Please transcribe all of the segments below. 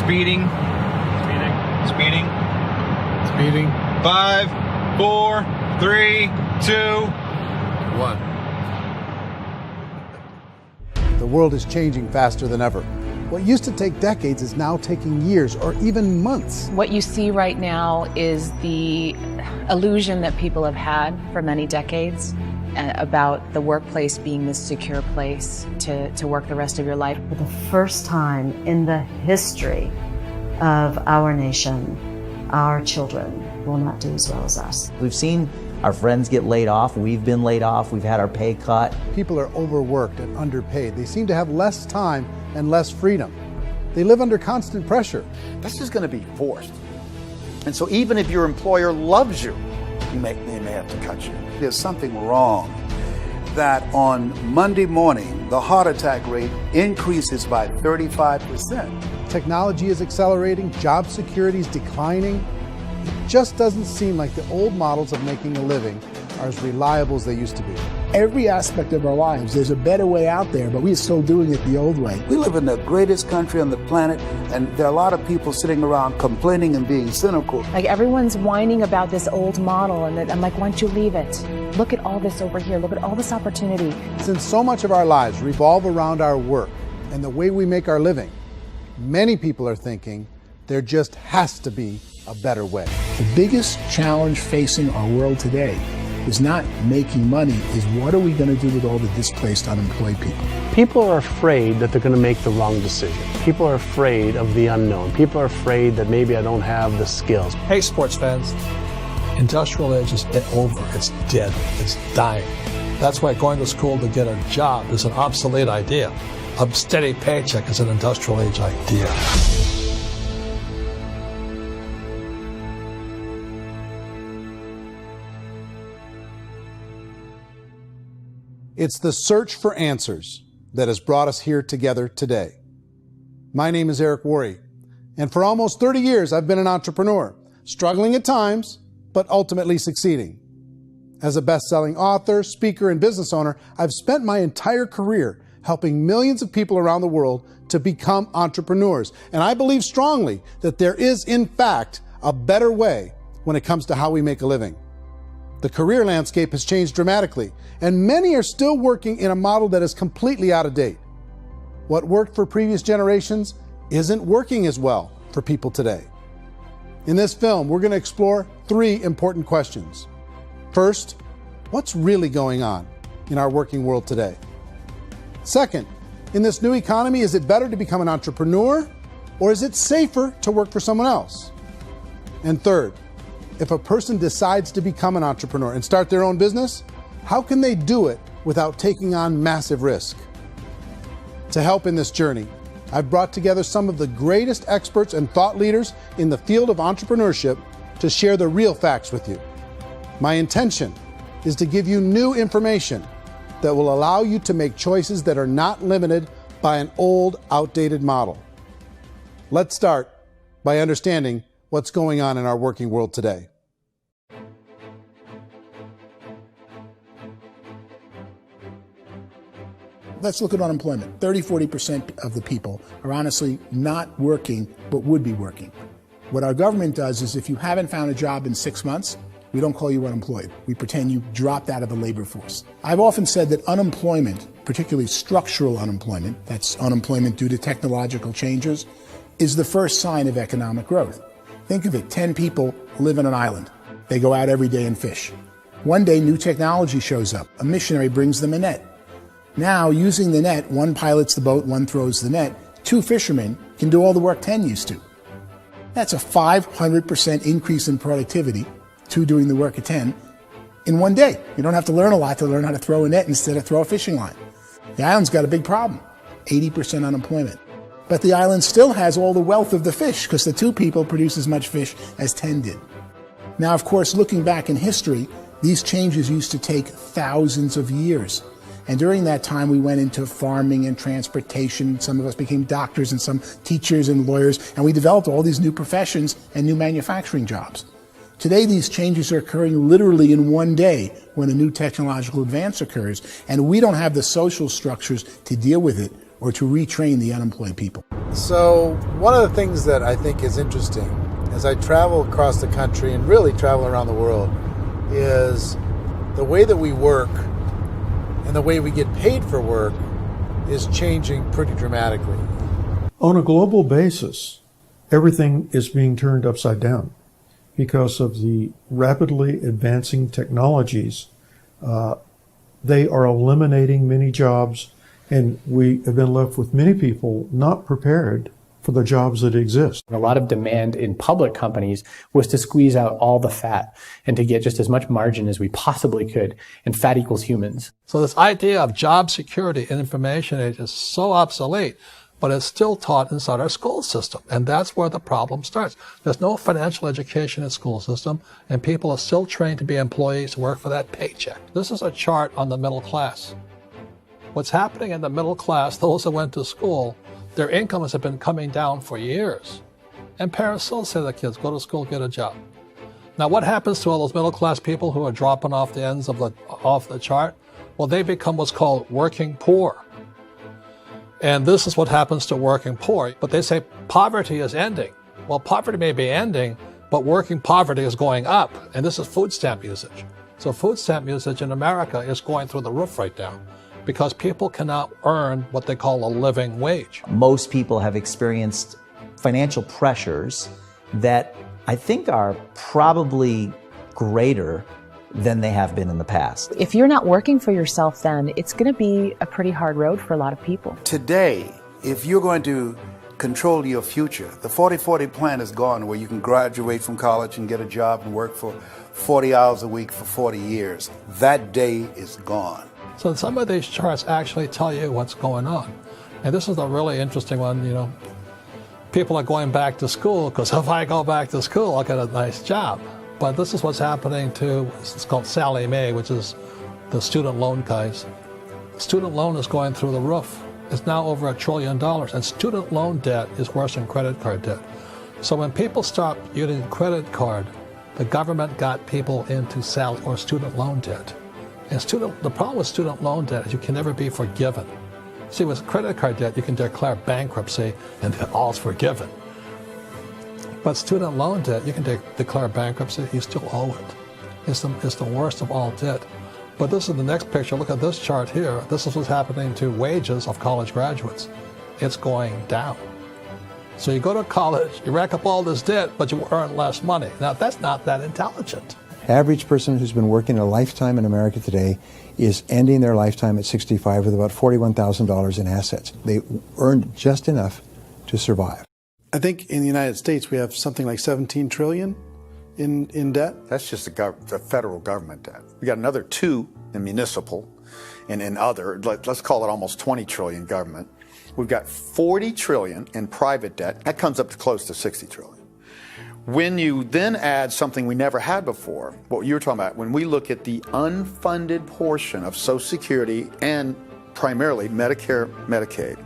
Speeding. Speeding. Speeding. 5, 4, 3, 2, 1. The world is changing faster than ever. What used to take decades is now taking years or even months. What you see right now is the illusion that people have had for many decades about the workplace being this secure place to work the rest of your life. For the first time in the history of our nation, our children will not do as well as us. We've seen our friends get laid off. We've been laid off. We've had our pay cut. People are overworked and underpaid. They seem to have less time and less freedom. They live under constant pressure. This is going to be forced. And so even if your employer loves you, they may have to cut you. There's something wrong that on Monday morning, the heart attack rate increases by 35%. Technology is accelerating, job security is declining. It just doesn't seem like the old models of making a living are as reliable as they used to be. Every aspect of our lives, there's a better way out there, but we're still doing it the old way. We live in the greatest country on the planet, and there are a lot of people sitting around complaining and being cynical. Like everyone's whining about this old model, and I'm like, why don't you leave it? Look at all this over here. Look at all this opportunity. Since so much of our lives revolve around our work and the way we make our living, many people are thinking there just has to be a better way. The biggest challenge facing our world today is not making money, is what are we going to do with all the displaced, unemployed people? People are afraid that they're going to make the wrong decision. People are afraid of the unknown. People are afraid that maybe I don't have the skills. Hey, sports fans. Industrial age is over. It's dead. It's dying. That's why going to school to get a job is an obsolete idea. A steady paycheck is an industrial age idea. It's the search for answers that has brought us here together today. My name is Eric Worre, and for almost 30 years I've been an entrepreneur, struggling at times, but ultimately succeeding. As a best-selling author, speaker, and business owner, I've spent my entire career helping millions of people around the world to become entrepreneurs. And I believe strongly that there is, in fact, a better way when it comes to how we make a living. The career landscape has changed dramatically, and many are still working in a model that is completely out of date. What worked for previous generations isn't working as well for people today. In this film, we're going to explore 3 important questions. First, what's really going on in our working world today? Second, in this new economy, is it better to become an entrepreneur, or is it safer to work for someone else? And third, if a person decides to become an entrepreneur and start their own business, how can they do it without taking on massive risk? To help in this journey, I've brought together some of the greatest experts and thought leaders in the field of entrepreneurship to share the real facts with you. My intention is to give you new information that will allow you to make choices that are not limited by an old, outdated model. Let's start by understanding what's going on in our working world today. Let's look at unemployment. 30-40% of the people are honestly not working, but would be working. What our government does is if you haven't found a job in 6 months, we don't call you unemployed. We pretend you dropped out of the labor force. I've often said that unemployment, particularly structural unemployment, that's unemployment due to technological changes, is the first sign of economic growth. Think of it, 10 people live on an island. They go out every day and fish. One day, new technology shows up. A missionary brings them a net. Now, using the net, one pilots the boat, one throws the net. 2 fishermen can do all the work 10 used to. That's a 500% increase in productivity, 2 doing the work of 10, in one day. You don't have to learn a lot to learn how to throw a net instead of throw a fishing line. The island's got a big problem, 80% unemployment. But the island still has all the wealth of the fish because the 2 people produce as much fish as 10 did. Now, of course, looking back in history, these changes used to take thousands of years. And during that time, we went into farming and transportation. Some of us became doctors and some teachers and lawyers, and we developed all these new professions and new manufacturing jobs. Today, these changes are occurring literally in one day when a new technological advance occurs, and we don't have the social structures to deal with it or to retrain the unemployed people. So one of the things that I think is interesting as I travel across the country and really travel around the world is the way that we work and the way we get paid for work is changing pretty dramatically. On a global basis, everything is being turned upside down because of the rapidly advancing technologies. They are eliminating many jobs, and we have been left with many people not prepared for the jobs that exist. A lot of demand in public companies was to squeeze out all the fat and to get just as much margin as we possibly could, and fat equals humans. So this idea of job security in information age is so obsolete, but it's still taught inside our school system. And that's where the problem starts. There's no financial education in the school system, and people are still trained to be employees to work for that paycheck. This is a chart on the middle class. What's happening in the middle class, those that went to school, their incomes have been coming down for years. And parents still say to their kids, go to school, get a job. Now what happens to all those middle class people who are dropping off the ends of the chart? Well, they become what's called working poor. And this is what happens to working poor. But they say poverty is ending. Well, poverty may be ending, but working poverty is going up. And this is food stamp usage. So food stamp usage in America is going through the roof right now because people cannot earn what they call a living wage. Most people have experienced financial pressures that I think are probably greater than they have been in the past. If you're not working for yourself, then it's going to be a pretty hard road for a lot of people. Today, if you're going to control your future, the 40-40 plan is gone, where you can graduate from college and get a job and work for 40 hours a week for 40 years. That day is gone. So some of these charts actually tell you what's going on. And this is a really interesting one, you know. People are going back to school because if I go back to school, I'll get a nice job. But this is what's happening to, it's called Sallie Mae, which is the student loan guys. Student loan is going through the roof. It's now over $1 trillion, and student loan debt is worse than credit card debt. So when people stopped using credit card, the government got people into student loan debt. And the problem with student loan debt is you can never be forgiven. See, with credit card debt, you can declare bankruptcy and all's forgiven. But student loan debt, you can declare bankruptcy, you still owe it. It's the worst of all debt. But this is the next picture. Look at this chart here. This is what's happening to wages of college graduates. It's going down. So you go to college, you rack up all this debt, but you earn less money. Now, that's not that intelligent. Average person who's been working a lifetime in America today is ending their lifetime at 65 with about $41,000 in assets. They earned just enough to survive. I think in the United States we have something like 17 trillion in debt. That's just the federal government debt. We got another 2 in municipal and in other, let's call it almost 20 trillion government. We've got 40 trillion in private debt. That comes up to close to 60 trillion. When you then add something we never had before, what you were talking about, when we look at the unfunded portion of Social Security and primarily Medicare, Medicaid,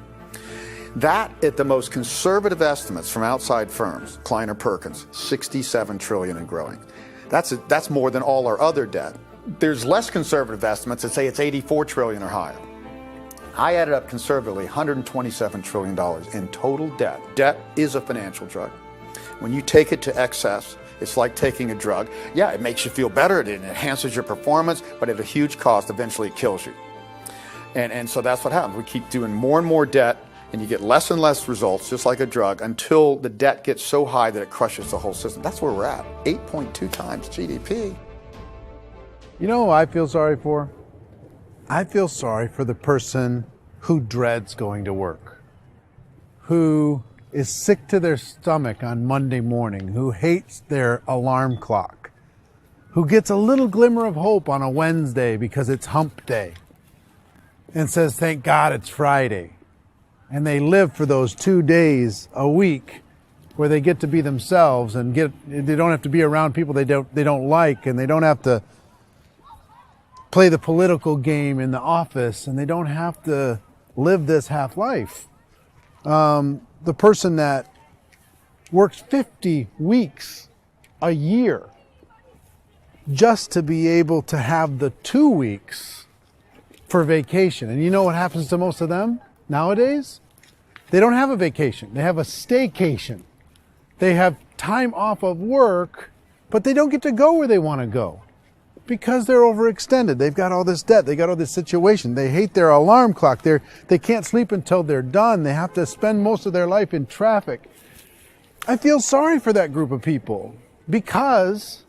that at the most conservative estimates from outside firms, Kleiner Perkins, 67 trillion and growing. That's more than all our other debt. There's less conservative estimates that say it's 84 trillion or higher. I added up conservatively $127 trillion in total debt. Debt is a financial drug. When you take it to excess, it's like taking a drug. Yeah, it makes you feel better, it enhances your performance, but at a huge cost, eventually it kills you. And so that's what happens. We keep doing more and more debt, and you get less and less results, just like a drug, until the debt gets so high that it crushes the whole system. That's where we're at, 8.2 times GDP. You know who I feel sorry for? I feel sorry for the person who dreads going to work, who is sick to their stomach on Monday morning, who hates their alarm clock, who gets a little glimmer of hope on a Wednesday because it's hump day and says, thank God it's Friday. And they live for those 2 days a week where they get to be themselves and they don't have to be around people they don't like, and they don't have to play the political game in the office, and they don't have to live this half life. The person that works 50 weeks a year just to be able to have the 2 weeks for vacation. And you know what happens to most of them nowadays? They don't have a vacation. They have a staycation. They have time off of work, but they don't get to go where they want to go because they're overextended. They've got all this debt. They got all this situation. They hate their alarm clock. They can't sleep until they're done. They have to spend most of their life in traffic. I feel sorry for that group of people because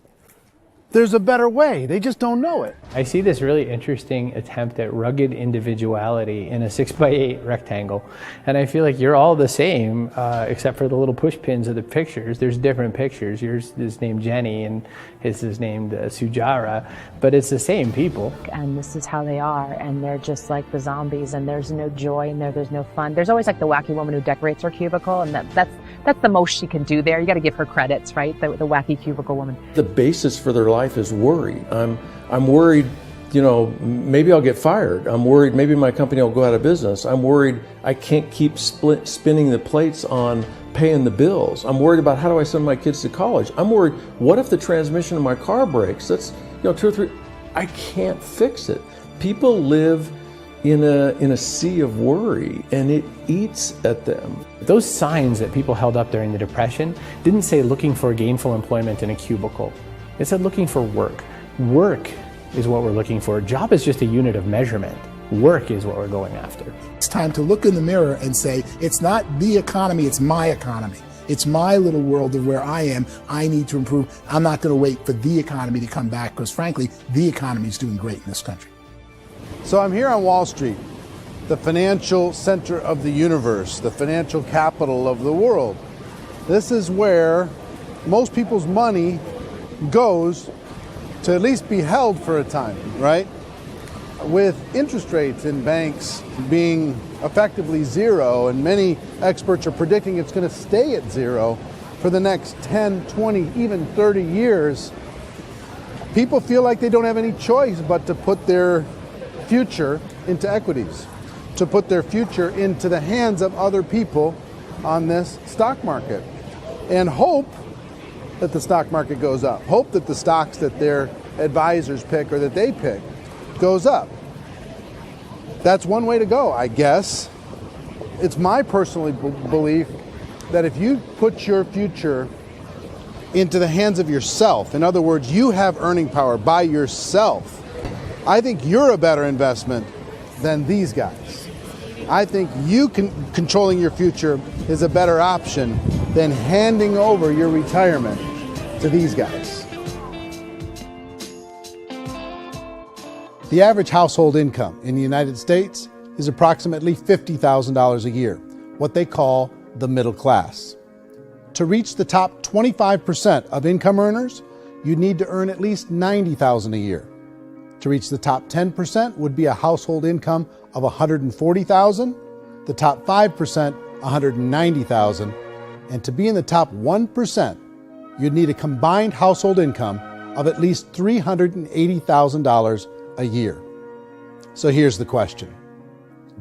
there's a better way. They just don't know it. I see this really interesting attempt at rugged individuality in a 6x8 rectangle. And I feel like you're all the same, except for the little push pins of the pictures. There's different pictures. Yours is named Jenny and his is named Sujara, but it's the same people. And this is how they are, and they're just like the zombies, and there's no joy in there, there's no fun. There's always like the wacky woman who decorates her cubicle, and that's the most she can do there. You got to give her credits, right? The wacky cubicle woman. The basis for their life is worry. I'm worried, maybe I'll get fired. I'm worried maybe my company will go out of business. I'm worried I can't keep spinning the plates on paying the bills. I'm worried about how do I send my kids to college. I'm worried, what if the transmission of my car breaks? That's 2 or 3. I can't fix it. People live in a sea of worry, and it eats at them. Those signs that people held up during the Depression didn't say looking for gainful employment in a cubicle. It said looking for work. Work is what we're looking for. Job is just a unit of measurement. Work is what we're going after. It's time to look in the mirror and say, it's not the economy, it's my economy. It's my little world of where I am. I need to improve. I'm not going to wait for the economy to come back because, frankly, the economy is doing great in this country. So I'm here on Wall Street, the financial center of the universe, the financial capital of the world. This is where most people's money goes to at least be held for a time, right? With interest rates in banks being effectively zero, and many experts are predicting it's going to stay at zero for the next 10, 20, even 30 years, people feel like they don't have any choice but to put their future into equities, to put their future into the hands of other people on this stock market, and hope that the stock market goes up, hope that the stocks that their advisors pick or that they pick goes up. That's one way to go, I guess. It's my personal belief that if you put your future into the hands of yourself, in other words, you have earning power by yourself, I think you're a better investment than these guys. I think you controlling your future is a better option than handing over your retirement to these guys. The average household income in the United States is approximately $50,000 a year, what they call the middle class. To reach the top 25% of income earners, you need to earn at least $90,000 a year. To reach the top 10% would be a household income of $140,000, the top 5%, $190,000, and to be in the top 1%, you'd need a combined household income of at least $380,000 a year. So here's the question.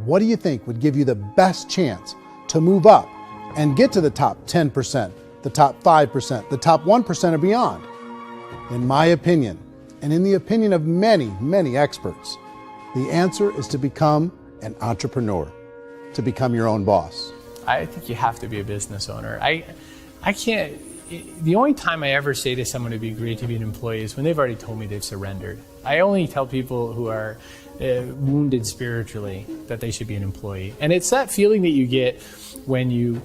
What do you think would give you the best chance to move up and get to the top 10%, the top 5%, the top 1% or beyond? In my opinion, and in the opinion of many, many experts, the answer is to become an entrepreneur, to become your own boss. I think you have to be a business owner. I can't, the only time I ever say to someone it'd be great to be an employee is when they've already told me they've surrendered. I only tell people who are wounded spiritually that they should be an employee. And it's that feeling that you get when you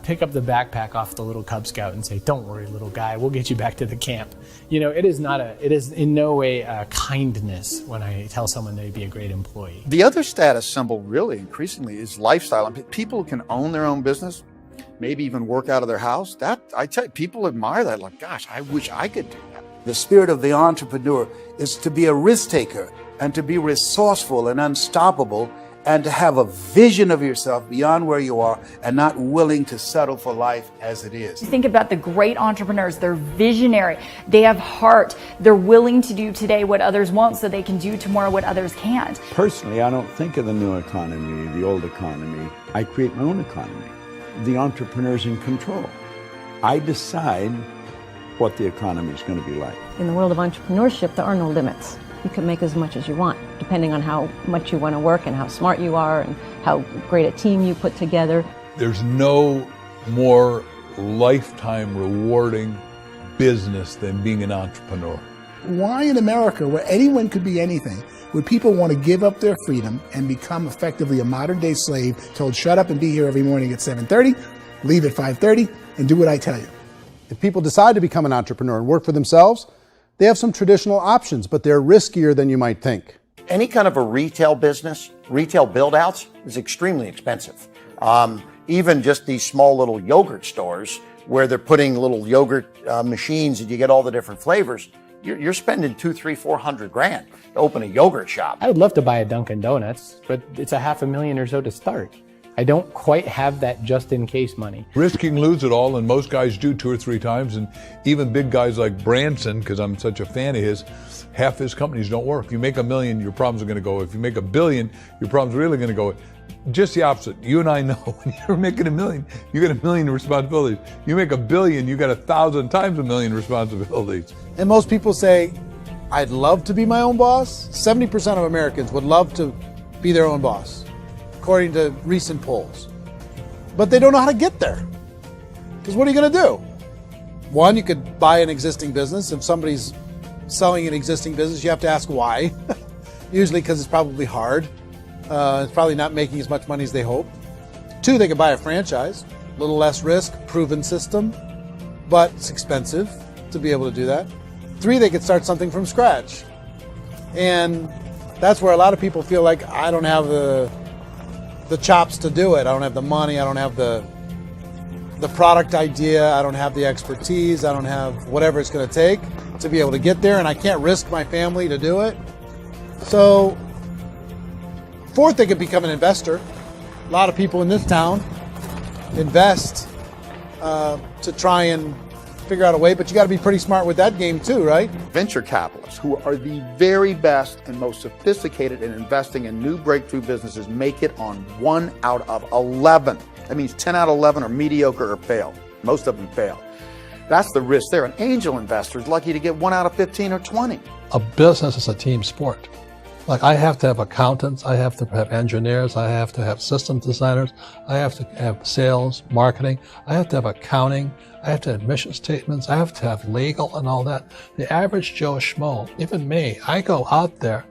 pick up the backpack off the little Cub Scout and say, "Don't worry, little guy, we'll get you back to the camp." It is in no way a kindness when I tell someone they'd be a great employee. The other status symbol really increasingly is lifestyle. And people who can own their own business, maybe even work out of their house, that I tell you, people admire that. Like, gosh, I wish I could do that. The spirit of the entrepreneur is to be a risk taker and to be resourceful and unstoppable and to have a vision of yourself beyond where you are and not willing to settle for life as it is. Think about the great entrepreneurs. They're visionary. They have heart. They're willing to do today what others won't so they can do tomorrow what others can't. Personally, I don't think of the new economy, the old economy. I create my own economy. The entrepreneur's in control. I decide what the economy is going to be like. In the world of entrepreneurship, there are no limits. you can make as much as you want, depending on how much you want to work and how smart you are and how great a team you put together. There's no more lifetime rewarding business than being an entrepreneur. Why in America, where anyone could be anything, would people want to give up their freedom and become effectively a modern-day slave, told shut up and be here every morning at 7:30, leave at 5:30, and do what I tell you? If people decide to become an entrepreneur and work for themselves, they have some traditional options, but they're riskier than you might think. Any kind of a retail business, retail build-outs, is extremely expensive. Even just these small little yogurt stores where they're putting little yogurt machines and you get all the different flavors, you're spending $200,000, $300,000, $400,000 to open a yogurt shop. I would love to buy a Dunkin' Donuts, but it's $500,000 or so to start. I don't quite have that just-in-case money. Risking lose it all, and most guys do 2 or 3 times, and even big guys like Branson, because I'm such a fan of his, half his companies don't work. If you make $1 million, your problems are going to go. If you make $1 billion, your problems are really going to go. Just the opposite. You and I know when you're making $1 million, you get $1 million responsibilities. You make $1 billion, you got 1,000 times $1 million responsibilities. And most people say, I'd love to be my own boss. 70% of Americans would love to be their own boss, according to recent polls. But they don't know how to get there. Because what are you going to do? One, you could buy an existing business. If somebody's selling an existing business, you have to ask why. Usually because it's probably hard. It's probably not making as much money as they hope. 2, they could buy a franchise. A little less risk, proven system, but it's expensive to be able to do that. 3, they could start something from scratch. And that's where a lot of people feel like, I don't have the chops to do it. I don't have the money. I don't have the product idea. I don't have the expertise. I don't have whatever it's going to take to be able to get there, and I can't risk my family to do it. So, 4th, they could become an investor. A lot of people in this town invest to try and figure out a way, but you got to be pretty smart with that game too, right? Venture capitalists, who are the very best and most sophisticated in investing in new breakthrough businesses, make it on 1 out of 11. That means 10 out of 11 are mediocre or fail. Most of them fail. That's the risk there. An angel investor is lucky to get 1 out of 15 or 20. A business is a team sport. Like, I have to have accountants, I have to have engineers, I have to have systems designers, I have to have sales, marketing, I have to have accounting, I have to have mission statements, I have to have legal and all that. The average Joe Schmo, even me, I go out there,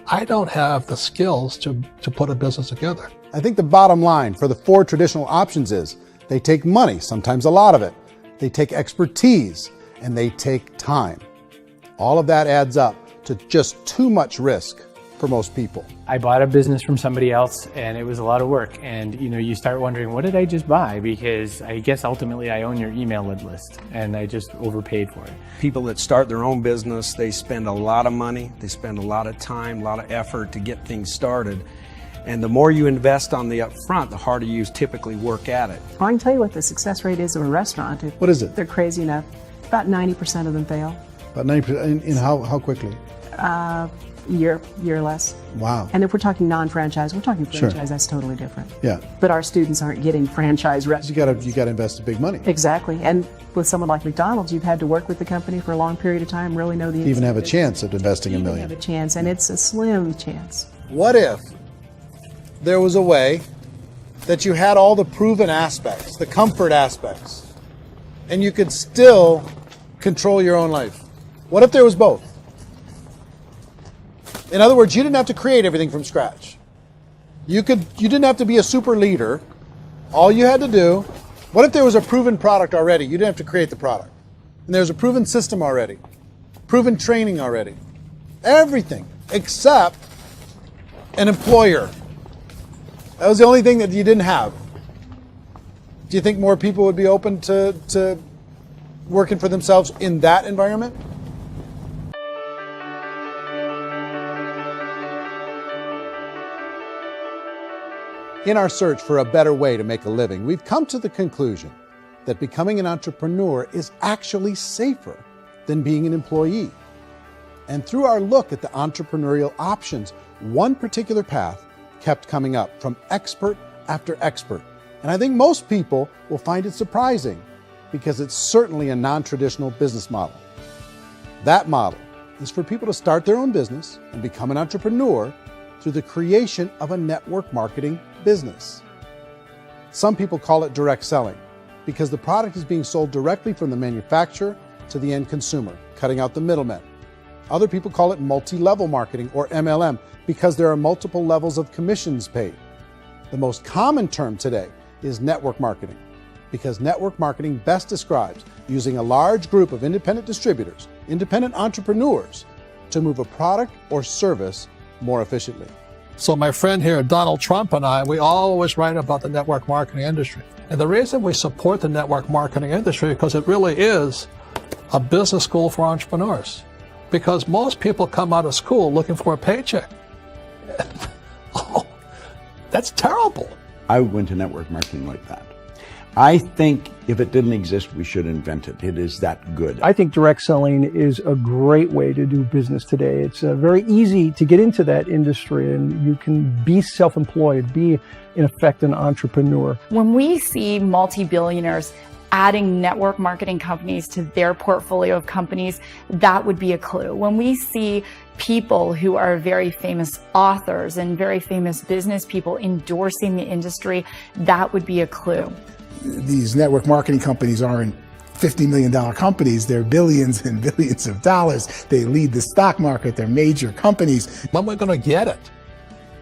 I don't have the skills to put a business together. I think the bottom line for the 4 traditional options is they take money, sometimes a lot of it. They take expertise, and they take time. All of that adds up to just too much risk for most people. I bought a business from somebody else, and it was a lot of work. And you start wondering, what did I just buy? Because I guess ultimately I own your email list, and I just overpaid for it. People that start their own business, they spend a lot of money, they spend a lot of time, a lot of effort to get things started. And the more you invest on the upfront, the harder you typically work at it. I can tell you what the success rate is of a restaurant. What is it? They're crazy enough. About 90% of them fail. About 90%? In how quickly? Year or less. Wow. And if we're talking non-franchise, we're talking franchise, Sure. That's totally different. Yeah. But our students aren't getting franchise restaurants. You got to invest big money. Exactly. And with someone like McDonald's, you've had to work with the company for a long period of time, really know the Even have a chance of investing $1 million. have a chance, and it's a slim chance. What if there was a way that you had all the proven aspects, the comfort aspects, and you could still control your own life? What if there was both? In other words, you didn't have to create everything from scratch. You didn't have to be a super leader. All you had to do, what if there was a proven product already? You didn't have to create the product. And there's a proven system already, proven training already. Everything except an employer. That was the only thing that you didn't have. Do you think more people would be open to working for themselves in that environment? In our search for a better way to make a living, we've come to the conclusion that becoming an entrepreneur is actually safer than being an employee. And through our look at the entrepreneurial options, one particular path kept coming up from expert after expert. And I think most people will find it surprising because it's certainly a non-traditional business model. That model is for people to start their own business and become an entrepreneur through the creation of a network marketing business. Some people call it direct selling because the product is being sold directly from the manufacturer to the end consumer, cutting out the middlemen. Other people call it multi-level marketing, or MLM, because there are multiple levels of commissions paid. The most common term today is network marketing, because network marketing best describes using a large group of independent distributors, independent entrepreneurs, to move a product or service more efficiently. So my friend here, Donald Trump, and I, we always write about the network marketing industry. And the reason we support the network marketing industry is because it really is a business school for entrepreneurs. Because most people come out of school looking for a paycheck. Oh, that's terrible. I went to network marketing like that. I think if it didn't exist, we should invent it. It is that good. I think direct selling is a great way to do business today. It's very easy to get into that industry, and you can be self-employed, be, in effect, an entrepreneur. When we see multi-billionaires adding network marketing companies to their portfolio of companies, that would be a clue. When we see people who are very famous authors and very famous business people endorsing the industry, that would be a clue. These network marketing companies aren't $50 million companies. They're billions and billions of dollars. They lead the stock market. They're major companies. When we're going to get it?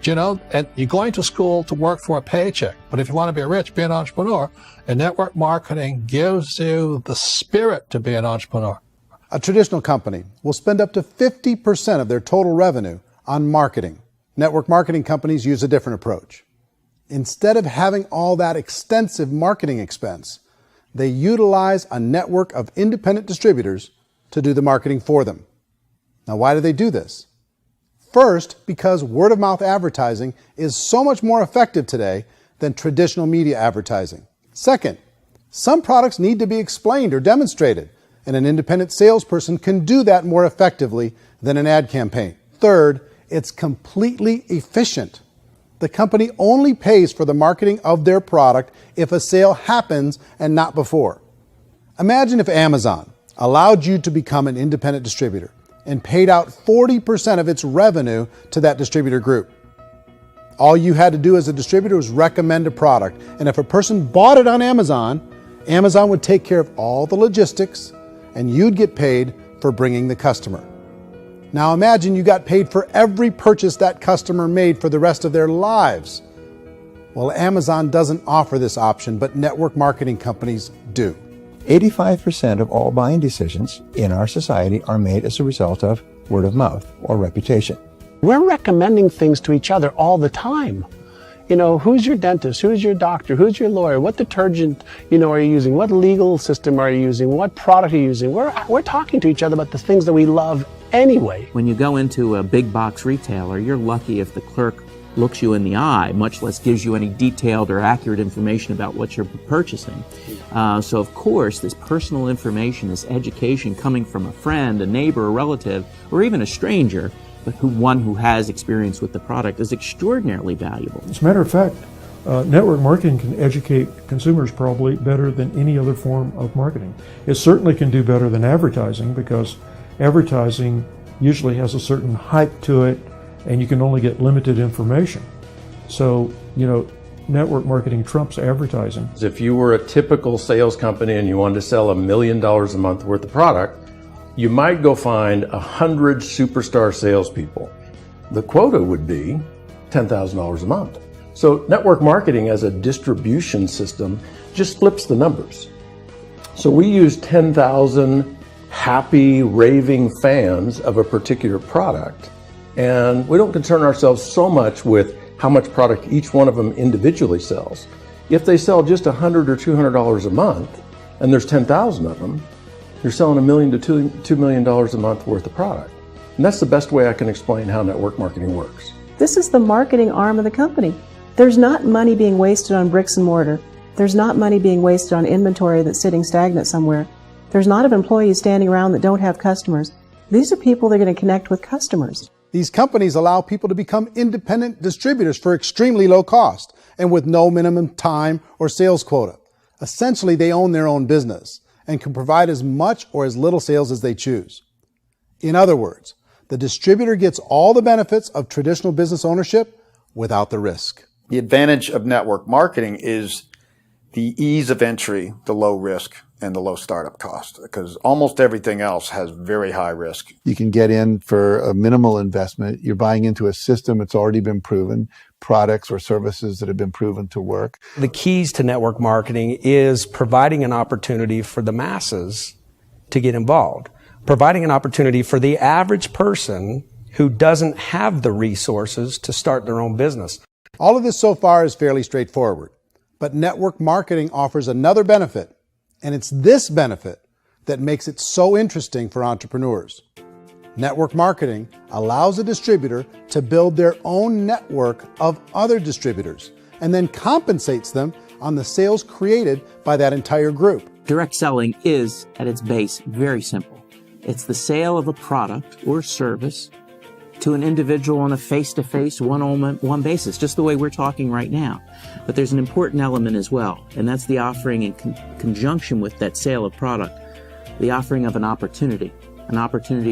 You know, and you're going to school to work for a paycheck. But if you want to be rich, be an entrepreneur. And network marketing gives you the spirit to be an entrepreneur. A traditional company will spend up to 50% of their total revenue on marketing. Network marketing companies use a different approach. Instead of having all that extensive marketing expense, they utilize a network of independent distributors to do the marketing for them. Now, why do they do this? First, because word-of-mouth advertising is so much more effective today than traditional media advertising. Second, some products need to be explained or demonstrated, and an independent salesperson can do that more effectively than an ad campaign. Third, it's completely efficient. The company only pays for the marketing of their product if a sale happens and not before. Imagine if Amazon allowed you to become an independent distributor and paid out 40% of its revenue to that distributor group. All you had to do as a distributor was recommend a product, and if a person bought it on Amazon, Amazon would take care of all the logistics, and you'd get paid for bringing the customer. Now imagine you got paid for every purchase that customer made for the rest of their lives. Well, Amazon doesn't offer this option, but network marketing companies do. 85% of all buying decisions in our society are made as a result of word of mouth or reputation. We're recommending things to each other all the time. You know, who's your dentist? Who's your doctor? Who's your lawyer? What detergent, are you using? What legal system are you using? What product are you using? We're talking to each other about the things that we love anyway. When you go into a big box retailer, you're lucky if the clerk looks you in the eye, much less gives you any detailed or accurate information about what you're purchasing. So of course, this personal information, this education coming from a friend, a neighbor, a relative, or even a stranger, but one who has experience with the product is extraordinarily valuable. As a matter of fact, network marketing can educate consumers probably better than any other form of marketing. It certainly can do better than advertising, because advertising usually has a certain hype to it, and you can only get limited information. So, network marketing trumps advertising. If you were a typical sales company and you wanted to sell $1 million a month worth of product, you might go find 100 superstar salespeople. The quota would be $10,000 a month. So network marketing as a distribution system just flips the numbers. So we use 10,000 happy, raving fans of a particular product, and we don't concern ourselves so much with how much product each one of them individually sells. If they sell just $100 or $200 a month, and there's 10,000 of them, you're selling $1 million to $2 million a month worth of product. And that's the best way I can explain how network marketing works. This is the marketing arm of the company. There's not money being wasted on bricks and mortar. There's not money being wasted on inventory that's sitting stagnant somewhere. There's not of employees standing around that don't have customers. These are people that are going to connect with customers. These companies allow people to become independent distributors for extremely low cost and with no minimum time or sales quota. Essentially, they own their own business and can provide as much or as little sales as they choose. In other words, the distributor gets all the benefits of traditional business ownership without the risk. The advantage of network marketing is the ease of entry, the low risk, and the low startup cost, because almost everything else has very high risk. You can get in for a minimal investment. You're buying into a system that's already been proven, products or services that have been proven to work. The keys to network marketing is providing an opportunity for the masses to get involved, providing an opportunity for the average person who doesn't have the resources to start their own business. All of this so far is fairly straightforward, but network marketing offers another benefit, and it's this benefit that makes it so interesting for entrepreneurs. Network marketing allows a distributor to build their own network of other distributors and then compensates them on the sales created by that entire group. Direct selling is, at its base, very simple. It's the sale of a product or service to an individual on a face-to-face, one-on-one basis, just the way we're talking right now. But there's an important element as well, and that's the offering in conjunction with that sale of product, the offering of an opportunity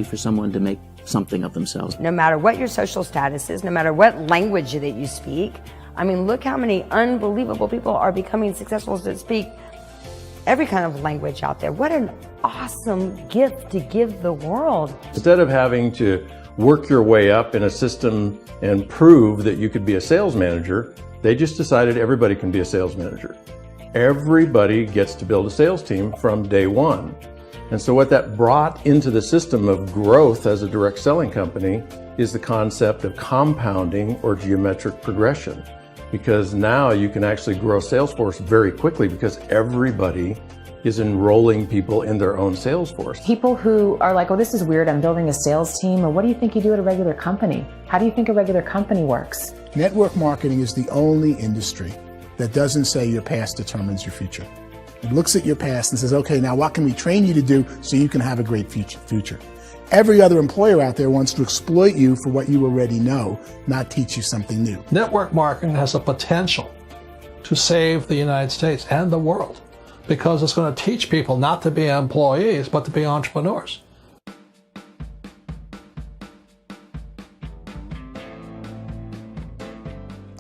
for someone to make something of themselves. No matter what your social status is, no matter what language that you speak, I mean, look how many unbelievable people are becoming successful that speak every kind of language out there. What an awesome gift to give the world. Instead of having to work your way up in a system and prove that you could be a sales manager, they just decided everybody can be a sales manager. Everybody gets to build a sales team from day one. And so what that brought into the system of growth as a direct selling company is the concept of compounding or geometric progression. Because now you can actually grow a sales force very quickly because everybody is enrolling people in their own sales force. People who are like, oh, this is weird, I'm building a sales team, or what do you think you do at a regular company? How do you think a regular company works? Network marketing is the only industry that doesn't say your past determines your future. It looks at your past and says, okay, now what can we train you to do so you can have a great future? Every other employer out there wants to exploit you for what you already know, not teach you something new. Network marketing has the potential to save the United States and the world because it's going to teach people not to be employees, but to be entrepreneurs.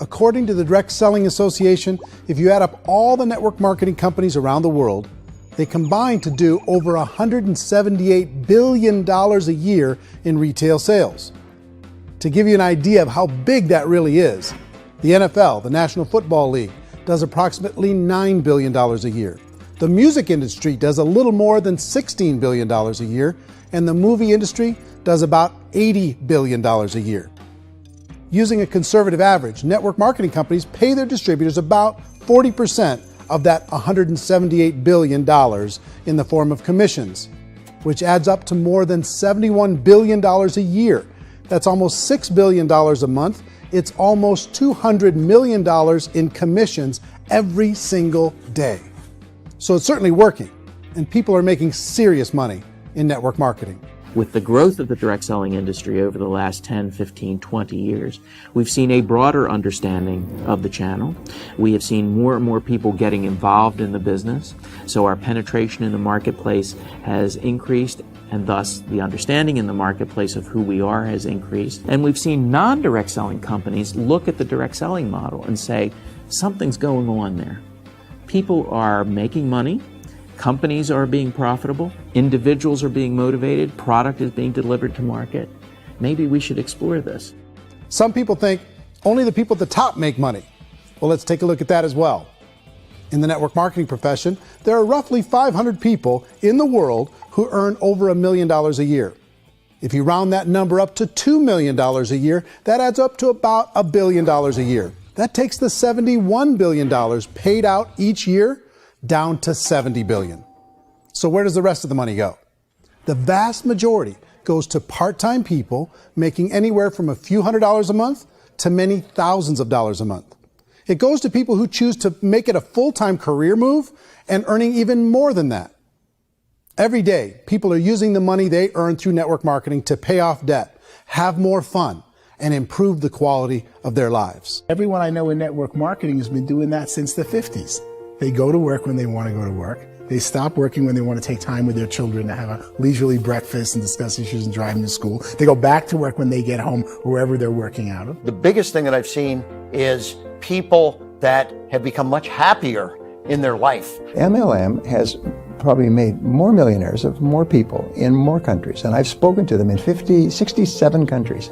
According to the Direct Selling Association, if you add up all the network marketing companies around the world, they combine to do over $178 billion a year in retail sales. To give you an idea of how big that really is, the NFL, the National Football League, does approximately $9 billion a year. The music industry does a little more than $16 billion a year, and the movie industry does about $80 billion a year. Using a conservative average, network marketing companies pay their distributors about 40% of that $178 billion in the form of commissions, which adds up to more than $71 billion a year. That's almost $6 billion a month. It's almost $200 million in commissions every single day. So it's certainly working, and people are making serious money in network marketing. With the growth of the direct selling industry over the last 10, 15, 20 years, we've seen a broader understanding of the channel. We have seen more and more people getting involved in the business, so our penetration in the marketplace has increased, and thus the understanding in the marketplace of who we are has increased. And we've seen non-direct selling companies look at the direct selling model and say, something's going on there. People are making money. Companies are being profitable, individuals are being motivated, product is being delivered to market. Maybe we should explore this. Some people think only the people at the top make money. Well, let's take a look at that as well. In the network marketing profession, there are roughly 500 people in the world who earn over $1 million a year. If you round that number up to $2 million a year, that adds up to about $1 billion a year. That takes the $71 billion paid out each year down to $70 billion. So where does the rest of the money go? The vast majority goes to part-time people making anywhere from a few $100s a month to many thousands of dollars a month. It goes to people who choose to make it a full-time career move and earning even more than that. Every day, people are using the money they earn through network marketing to pay off debt, have more fun, and improve the quality of their lives. Everyone I know in network marketing has been doing that since the 50s. They go to work when they want to go to work. They stop working when they want to take time with their children to have a leisurely breakfast and discuss issues and drive them to school. They go back to work when they get home, wherever they're working out of. The biggest thing that I've seen is people that have become much happier in their life. MLM has probably made more millionaires of more people in more countries, and I've spoken to them in 67 countries,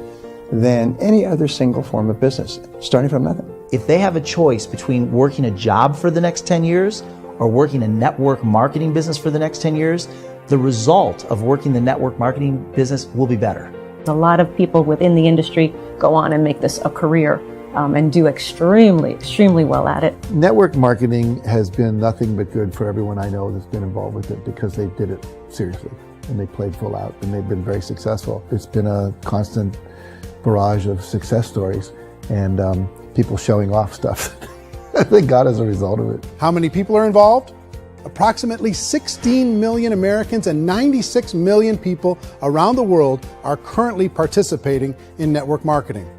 than any other single form of business, starting from nothing. If they have a choice between working a job for the next 10 years or working a network marketing business for the next 10 years, the result of working the network marketing business will be better. A lot of people within the industry go on and make this a career and do extremely well at it. Network marketing has been nothing but good for everyone I know that's been involved with it because they did it seriously and they played full out and they've been very successful. It's been a constant barrage of success stories and people showing off stuff they got as a result of it. How many people are involved? Approximately 16 million Americans and 96 million people around the world are currently participating in network marketing.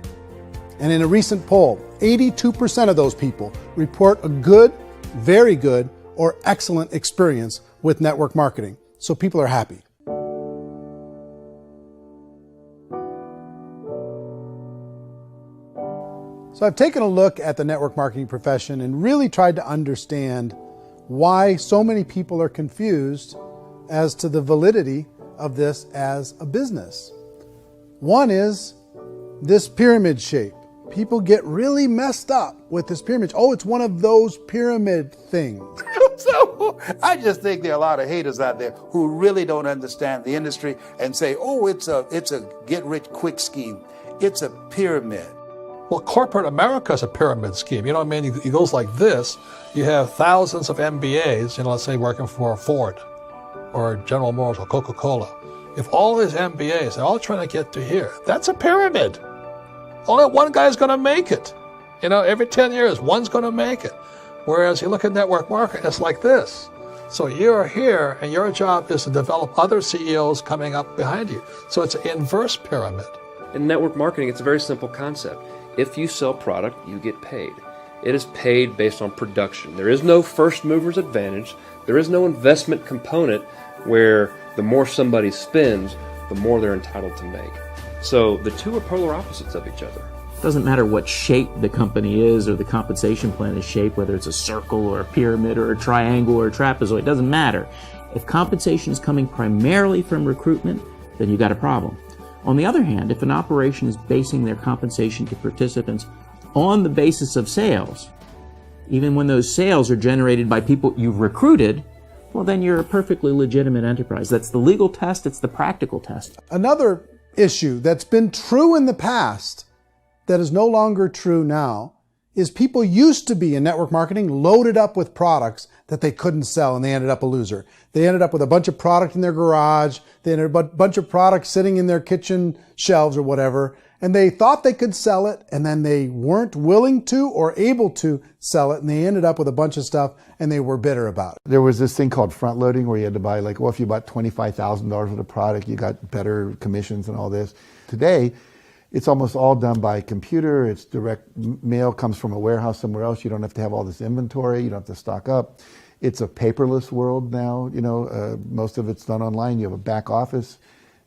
And in a recent poll, 82% of those people report a good, very good, or excellent experience with network marketing. So people are happy. So I've taken a look at the network marketing profession and really tried to understand why so many people are confused as to the validity of this as a business. One is this pyramid shape. People get really messed up with this pyramid. Oh, it's one of those pyramid things. So I just think there are a lot of haters out there who really don't understand the industry and say, oh, it's a get-rich-quick scheme. It's a pyramid. Well, corporate America is a pyramid scheme. You know what I mean? It goes like this. You have thousands of MBAs, let's say working for Ford or General Motors or Coca-Cola. If all these MBAs, they're all trying to get to here, that's a pyramid. Only one guy's going to make it. Every 10 years, one's going to make it. Whereas you look at network marketing, it's like this. So you're here, and your job is to develop other CEOs coming up behind you. So it's an inverse pyramid. In network marketing, it's a very simple concept. If you sell product, you get paid. It is paid based on production. There is no first mover's advantage. There is no investment component where the more somebody spends, the more they're entitled to make. So the two are polar opposites of each other. It doesn't matter what shape the company is or the compensation plan is shaped, whether it's a circle or a pyramid or a triangle or a trapezoid, it doesn't matter. If compensation is coming primarily from recruitment, then you got a problem. On the other hand, if an operation is basing their compensation to participants on the basis of sales, even when those sales are generated by people you've recruited, well, then you're a perfectly legitimate enterprise. That's the legal test. It's the practical test. Another issue that's been true in the past that is no longer true now is people used to be in network marketing loaded up with products that they couldn't sell and they ended up a loser. They ended up with a bunch of product in their garage. They ended up with a bunch of products sitting in their kitchen shelves or whatever. And they thought they could sell it and then they weren't willing to or able to sell it. And they ended up with a bunch of stuff and they were bitter about it. There was this thing called front loading where you had to buy if you bought $25,000 worth of product, you got better commissions and all this. Today, it's almost all done by computer. It's direct mail comes from a warehouse somewhere else. You don't have to have all this inventory. You don't have to stock up. It's a paperless world now. Most of it's done online. You have a back office.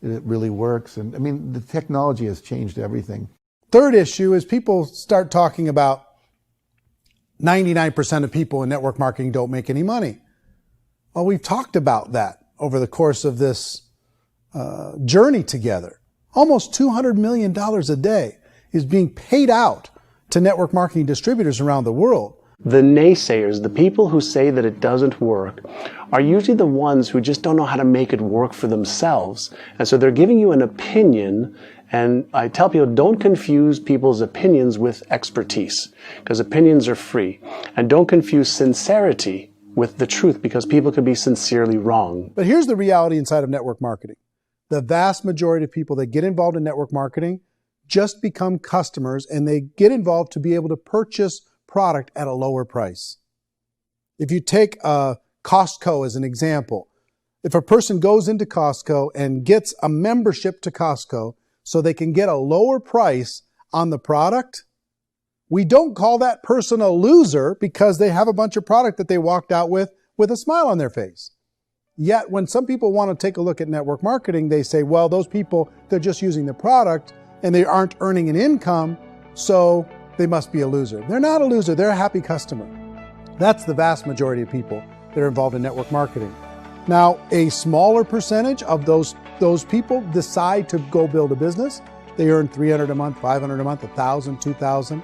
It really works. And the technology has changed everything. Third issue is people start talking about 99% of people in network marketing don't make any money. Well, we've talked about that over the course of this journey together. Almost $200 million a day is being paid out to network marketing distributors around the world. The naysayers, the people who say that it doesn't work, are usually the ones who just don't know how to make it work for themselves. And so they're giving you an opinion, and I tell people, don't confuse people's opinions with expertise, because opinions are free. And don't confuse sincerity with the truth, because people could be sincerely wrong. But here's the reality inside of network marketing. The vast majority of people that get involved in network marketing just become customers, and they get involved to be able to purchase product at a lower price. If you take Costco as an example, if a person goes into Costco and gets a membership to Costco so they can get a lower price on the product, we don't call that person a loser because they have a bunch of product that they walked out with with a smile on their face. Yet when some people want to take a look at network marketing, they say, well, those people, they're just using the product and they aren't earning an income, so they must be a loser. They're not a loser, they're a happy customer. That's the vast majority of people that are involved in network marketing. Now, a smaller percentage of those people decide to go build a business. They earn $300 a month, $500 a month, $1,000, $2,000.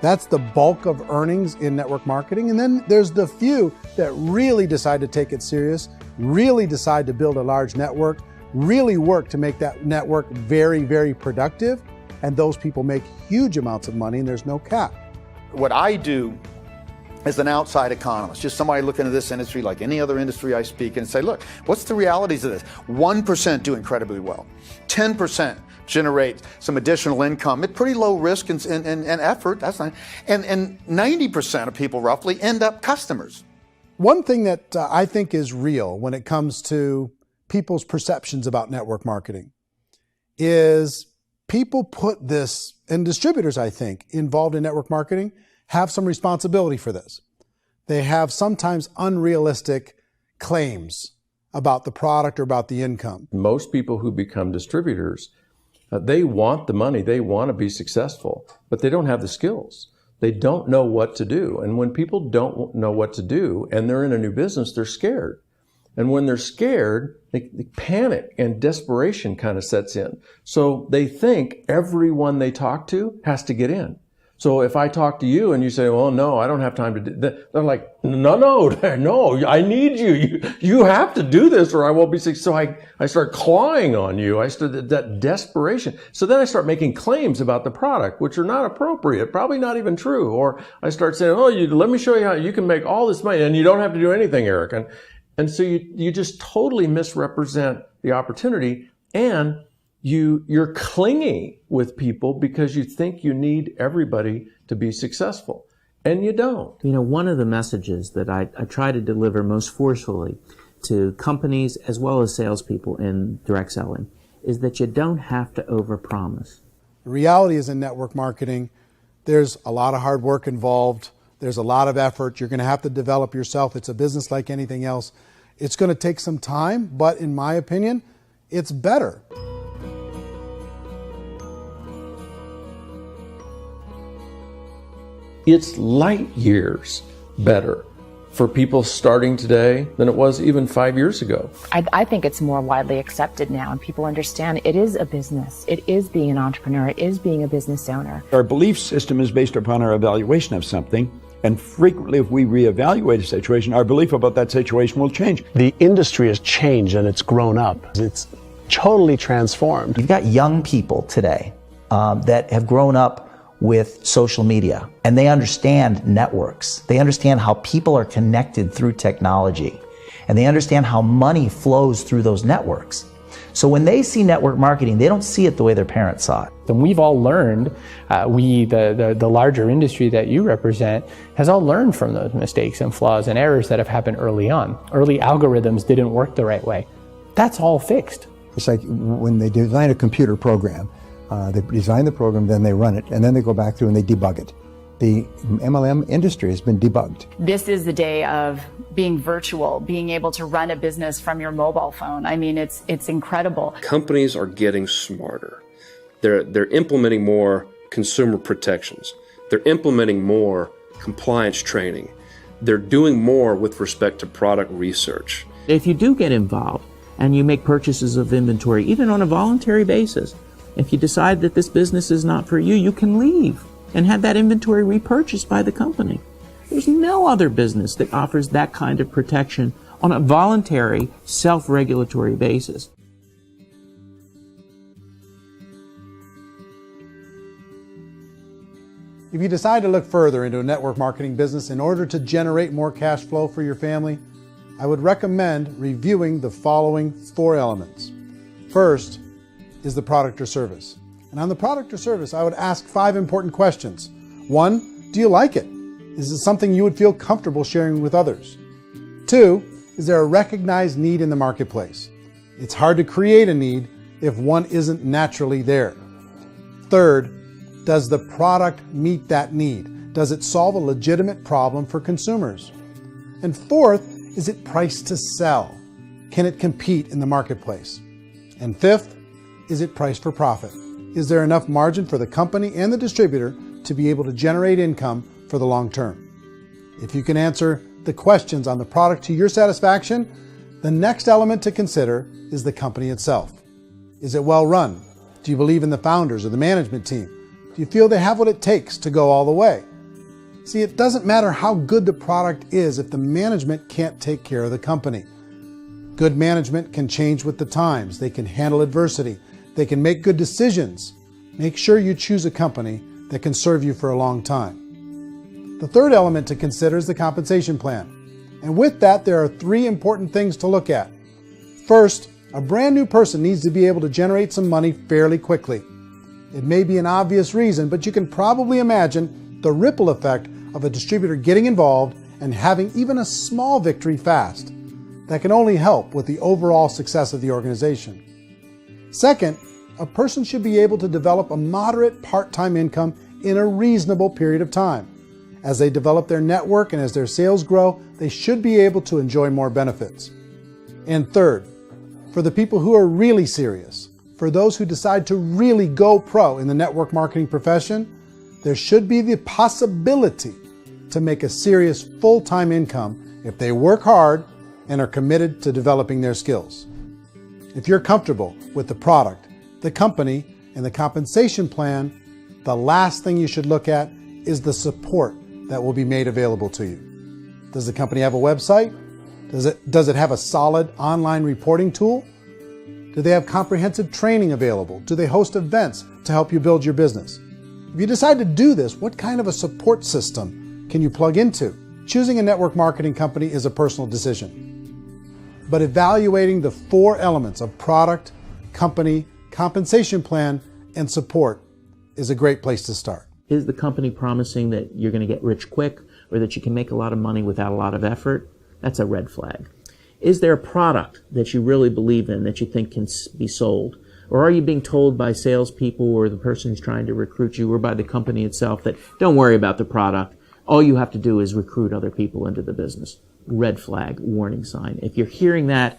That's the bulk of earnings in network marketing. And then there's the few that really decide to take it serious, really decide to build a large network, really work to make that network very, very productive. And those people make huge amounts of money and there's no cap. What I do as an outside economist, just somebody looking at this industry like any other industry I speak in and say, look, what's the realities of this? 1% do incredibly well. 10% generate some additional income at pretty low risk and effort. That's not, and 90% of people roughly end up customers. One thing that I think is real when it comes to people's perceptions about network marketing is people put this, and distributors, I think, involved in network marketing have some responsibility for this. They have sometimes unrealistic claims about the product or about the income. Most people who become distributors, they want the money, they want to be successful, but they don't have the skills. They don't know what to do. And when people don't know what to do and they're in a new business, they're scared. And when they're scared, they panic and desperation kind of sets in. So they think everyone they talk to has to get in. So if I talk to you and you say, well, no, I don't have time to do that, they're like, no, I need you. You have to do this or I won't be successful. So I start clawing on you. I start that desperation. So then I start making claims about the product, which are not appropriate, probably not even true. Or I start saying, let me show you how you can make all this money and you don't have to do anything, Eric. And so you just totally misrepresent the opportunity, and you're clingy with people because you think you need everybody to be successful, and you don't. You know, one of the messages that I try to deliver most forcefully to companies as well as salespeople in direct selling is that you don't have to overpromise. The reality is in network marketing, there's a lot of hard work involved. There's a lot of effort. You're going to have to develop yourself. It's a business like anything else. It's going to take some time, but in my opinion, it's better. It's light years better for people starting today than it was even 5 years ago. I think it's more widely accepted now, and people understand it is a business. It is being an entrepreneur. It is being a business owner. Our belief system is based upon our evaluation of something. And frequently, if we reevaluate a situation, our belief about that situation will change. The industry has changed and it's grown up. It's totally transformed. You've got young people today that have grown up with social media, and they understand networks. They understand how people are connected through technology, and they understand how money flows through those networks. So when they see network marketing, they don't see it the way their parents saw it. And we've all learned, the larger industry that you represent, has all learned from those mistakes and flaws and errors that have happened early on. Early algorithms didn't work the right way. That's all fixed. It's like when they design a computer program, they design the program, then they run it, and then they go back through and they debug it. The MLM industry has been debugged. This is the day of being virtual, being able to run a business from your mobile phone. I mean, it's incredible. Companies are getting smarter. They're implementing more consumer protections. They're implementing more compliance training. They're doing more with respect to product research. If you do get involved and you make purchases of inventory, even on a voluntary basis, if you decide that this business is not for you, you can leave and have that inventory repurchased by the company. There's no other business that offers that kind of protection on a voluntary, self-regulatory basis. If you decide to look further into a network marketing business in order to generate more cash flow for your family, I would recommend reviewing the following 4 elements. First is the product or service. And on the product or service, I would ask 5 important questions. 1, do you like it? Is it something you would feel comfortable sharing with others? 2, is there a recognized need in the marketplace? It's hard to create a need if one isn't naturally there. 3rd, does the product meet that need? Does it solve a legitimate problem for consumers? And 4th, is it priced to sell? Can it compete in the marketplace? And fifth, is it priced for profit? Is there enough margin for the company and the distributor to be able to generate income for the long term? If you can answer the questions on the product to your satisfaction, the next element to consider is the company itself. Is it well run? Do you believe in the founders or the management team? Do you feel they have what it takes to go all the way? See, it doesn't matter how good the product is if the management can't take care of the company. Good management can change with the times. They can handle adversity. They can make good decisions. Make sure you choose a company that can serve you for a long time. The third element to consider is the compensation plan. And with that, there are 3 important things to look at. First, a brand new person needs to be able to generate some money fairly quickly. It may be an obvious reason, but you can probably imagine the ripple effect of a distributor getting involved and having even a small victory fast. That can only help with the overall success of the organization. Second, a person should be able to develop a moderate part-time income in a reasonable period of time. As they develop their network and as their sales grow, they should be able to enjoy more benefits. And third, for the people who are really serious, for those who decide to really go pro in the network marketing profession, there should be the possibility to make a serious full-time income if they work hard and are committed to developing their skills. If you're comfortable with the product, the company, and the compensation plan, the last thing you should look at is the support that will be made available to you. Does the company have a website? Does it have a solid online reporting tool? Do they have comprehensive training available? Do they host events to help you build your business? If you decide to do this, what kind of a support system can you plug into? Choosing a network marketing company is a personal decision. But evaluating the 4 elements of product, company, compensation plan, and support is a great place to start. Is the company promising that you're going to get rich quick or that you can make a lot of money without a lot of effort? That's a red flag. Is there a product that you really believe in that you think can be sold? Or are you being told by salespeople or the person who's trying to recruit you or by the company itself that don't worry about the product, all you have to do is recruit other people into the business? Red flag, warning sign. If you're hearing that,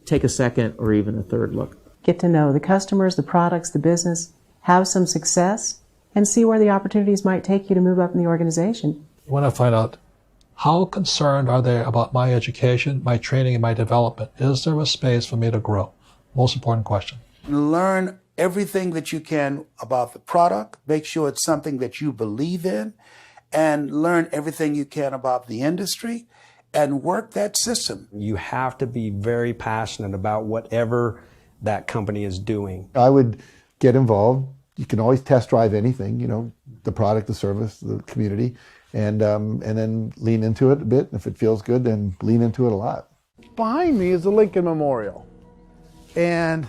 take a second or even a third look. Get to know the customers, the products, the business, have some success, and see where the opportunities might take you to move up in the organization. You want to find out how concerned are they about my education, my training, and my development? Is there a space for me to grow? Most important question. Learn everything that you can about the product. Make sure it's something that you believe in, and learn everything you can about the industry and work that system. You have to be very passionate about whatever that company is doing. I would get involved. You can always test drive anything, the product, the service, the community, and then lean into it a bit. If it feels good, then lean into it a lot. Behind me is the Lincoln Memorial. And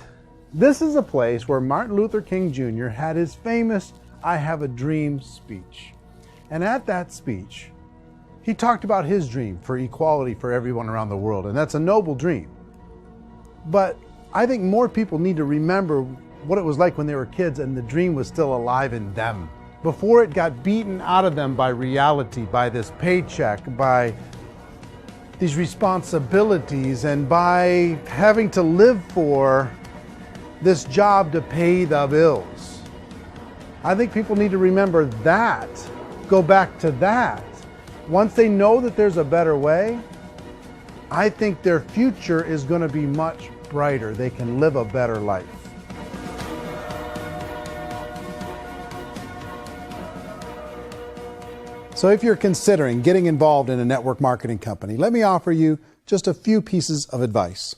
this is a place where Martin Luther King Jr. had his famous I Have a Dream speech. And at that speech, he talked about his dream for equality for everyone around the world, and that's a noble dream. But I think more people need to remember what it was like when they were kids and the dream was still alive in them. Before it got beaten out of them by reality, by this paycheck, by these responsibilities, and by having to live for this job to pay the bills. I think people need to remember that, go back to that. Once they know that there's a better way, I think their future is going to be much brighter. They can live a better life. So if you're considering getting involved in a network marketing company, let me offer you just a few pieces of advice.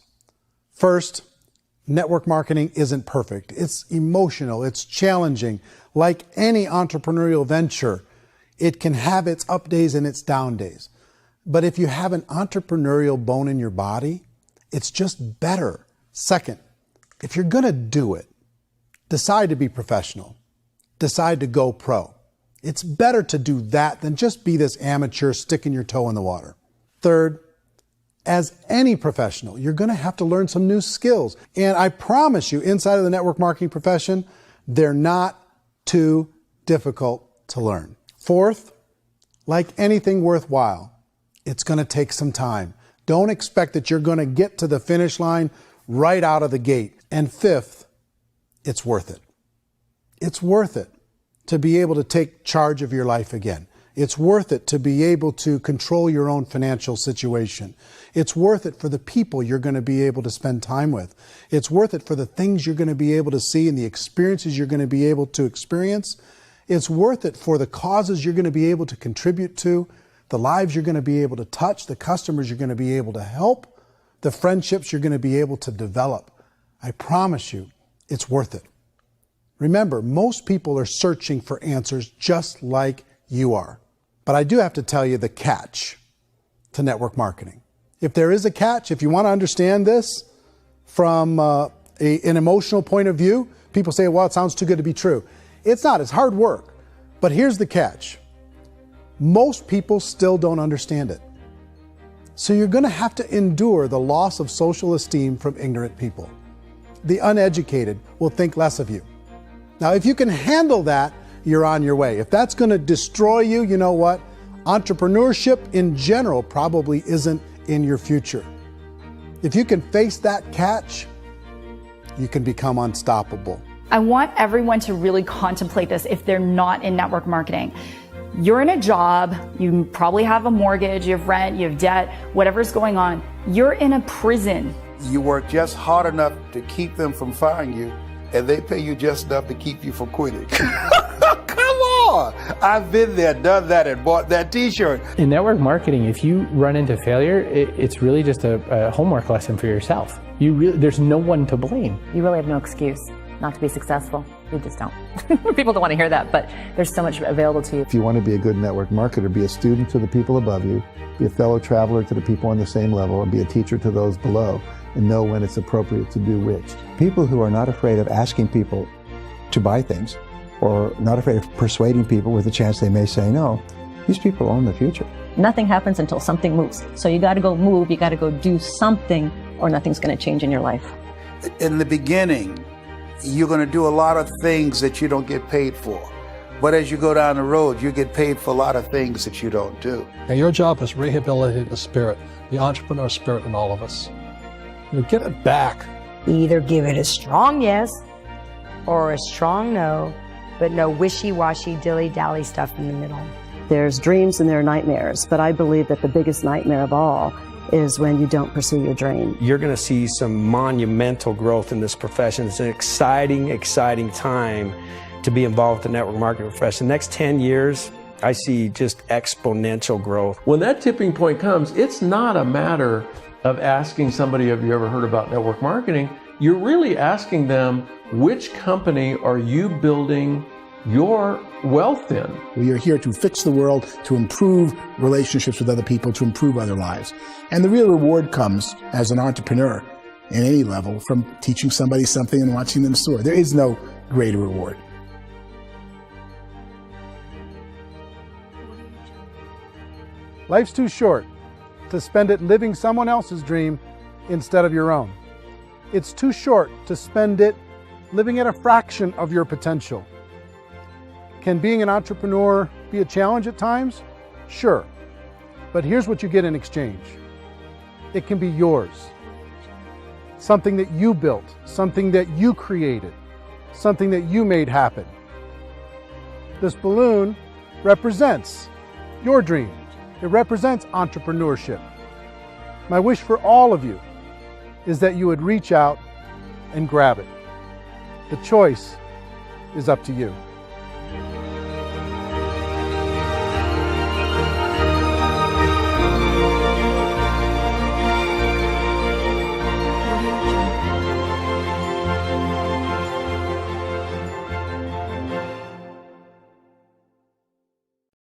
First, network marketing isn't perfect. It's emotional, it's challenging. Like any entrepreneurial venture, it can have its up days and its down days. But if you have an entrepreneurial bone in your body, it's just better. Second, if you're going to do it, decide to be professional. Decide to go pro. It's better to do that than just be this amateur sticking your toe in the water. Third, as any professional, you're going to have to learn some new skills. And I promise you, inside of the network marketing profession, they're not too difficult to learn. Fourth, like anything worthwhile, it's going to take some time. Don't expect that you're going to get to the finish line right out of the gate. And fifth, it's worth it. It's worth it to be able to take charge of your life again. It's worth it to be able to control your own financial situation. It's worth it for the people you're going to be able to spend time with. It's worth it for the things you're going to be able to see and the experiences you're going to be able to experience. It's worth it for the causes you're going to be able to contribute to, the lives you're going to be able to touch, the customers you're going to be able to help, the friendships you're going to be able to develop. I promise you, it's worth it. Remember, most people are searching for answers just like you are. But I do have to tell you the catch to network marketing. If there is a catch, if you want to understand this from an emotional point of view, people say, well, it sounds too good to be true. It's not, it's hard work. But here's the catch. Most people still don't understand it. So you're going to have to endure the loss of social esteem from ignorant people. The uneducated will think less of you. Now, if you can handle that, you're on your way. If that's going to destroy you, you know what? Entrepreneurship in general probably isn't in your future. If you can face that catch, you can become unstoppable. I want everyone to really contemplate this if they're not in network marketing. You're in a job, you probably have a mortgage, you have rent, you have debt, whatever's going on. You're in a prison. You work just hard enough to keep them from firing you, and they pay you just enough to keep you from quitting. Come on! I've been there, done that, and bought that t-shirt. In network marketing, if you run into failure, it's really just a homework lesson for yourself. There's no one to blame. You really have no excuse not to be successful. You just don't. People don't want to hear that, but there's so much available to you. If you want to be a good network marketer, be a student to the people above you, be a fellow traveler to the people on the same level, and be a teacher to those below, and know when it's appropriate to do which. People who are not afraid of asking people to buy things, or not afraid of persuading people with a chance they may say no, these people own the future. Nothing happens until something moves. So you got to go move, you got to go do something, or nothing's going to change in your life. In the beginning, you're going to do a lot of things that you don't get paid for. But as you go down the road, you get paid for a lot of things that you don't do. Now, your job is rehabilitate the spirit, the entrepreneur spirit in all of us. You get it back. Either give it a strong yes or a strong no, but no wishy-washy, dilly-dally stuff in the middle. There's dreams and there are nightmares, but I believe that the biggest nightmare of all is when you don't pursue your dream. You're going to see some monumental growth in this profession. It's an exciting, exciting time to be involved with the network marketing profession. The next 10 years, I see just exponential growth. When that tipping point comes, it's not a matter of asking somebody, have you ever heard about network marketing? You're really asking them, which company are you building your wealth in? We are here to fix the world, to improve relationships with other people, to improve other lives. And the real reward comes as an entrepreneur in any level from teaching somebody something and watching them soar. There is no greater reward. Life's too short to spend it living someone else's dream instead of your own. It's too short to spend it living at a fraction of your potential. Can being an entrepreneur be a challenge at times? Sure. But here's what you get in exchange. It can be yours. Something that you built, something that you created, something that you made happen. This balloon represents your dream. It represents entrepreneurship. My wish for all of you is that you would reach out and grab it. The choice is up to you.